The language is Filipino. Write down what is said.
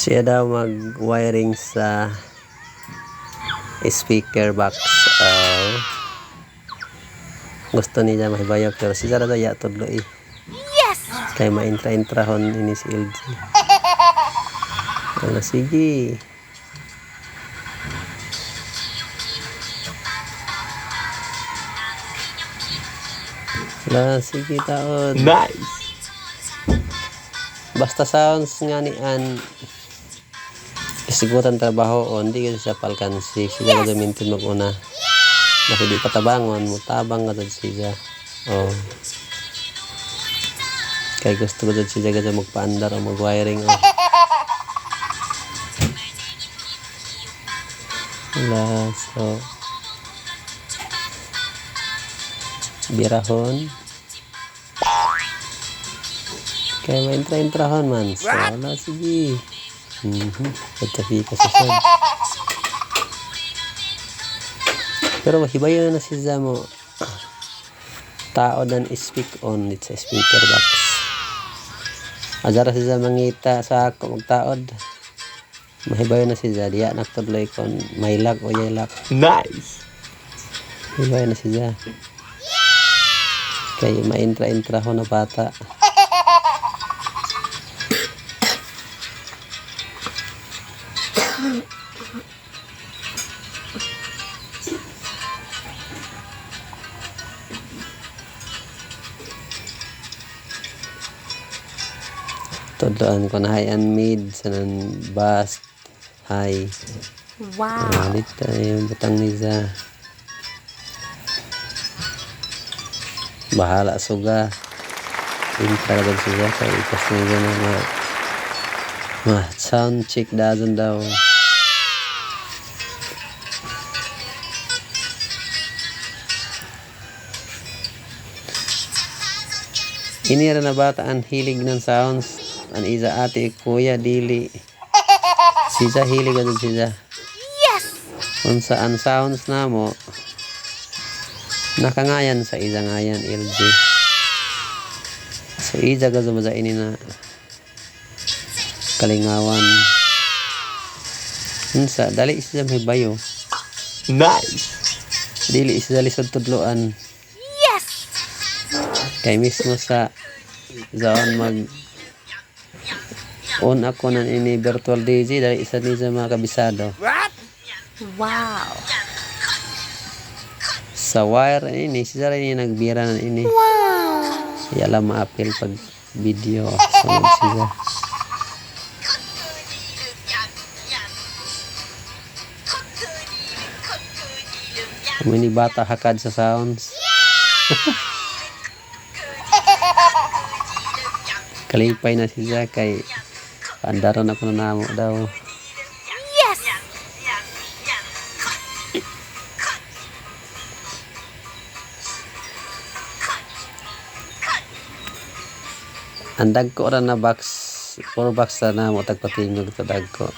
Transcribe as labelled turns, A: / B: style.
A: Siya daw mag-wiring sa speaker box. Gusto niya mahibayaw pero si Zara daw ya tudlo eh.
B: Yes!
A: Kaya ma-intra-intrahon ini si LG. Ano, sige. Wala, sige taon.
C: Nice!
A: Basta sounds nga ni an isigutan trabaho o hindi kasi siya palkansi. Siya yes! Gamitin mag-una. Basta di patabangon, mutabang ka dyan siya. Oh. Kaya gusto ko dyan siya gaya magpaandar o mag-wiring. Oh. Wala, so birahon. Kaya ma-intra-intrahon man. So, wala, sige. Pagkapi ka sa siyad. Pero mahibayo na si Zamo. Tao dan speak on it sa speaker box. Azara si Zamo mangita sa ako magtaod. Mahibayo na si Zamo. Diya naktudloy kon may lag o yelak.
C: Nice!
A: Mahibayo na si Zamo. Kaya ma-intra-intrahon na bata. Tudloan ko na high and mid sa nan bass high.
B: Wow.
A: Dito yung butang niya. Bahala suga. Intra lang suga kaya ikas niya na sound check doesn't daw. Inira na bata ang hilig ng sounds. An isa ate kuya dili. Siya hilig adun siya.
B: Yes!
A: Kung saan sounds na mo nakangayan sa isa ngayan LG. So isa ka sa ini na kalingawan. Unsa dali siya may bayo.
C: Nice!
A: Dili siya lisod tudloan.
B: Yes!
A: Kay mismo sa zone mag on ako ng ini virtual DJ dahil isa ni sa mga kabisado.
B: Wow!
A: Sa wire ini siya rin nagbira ng ini.
B: Wow!
A: Kaya lang ma-appeal pag video. So siya. Mini bata hakad sa sounds. Kalipay na siya kay pandaron ako na namo daw.
B: Yes!
A: Ang dagko ra na box, 4 box na namo tagpatingog to dagko.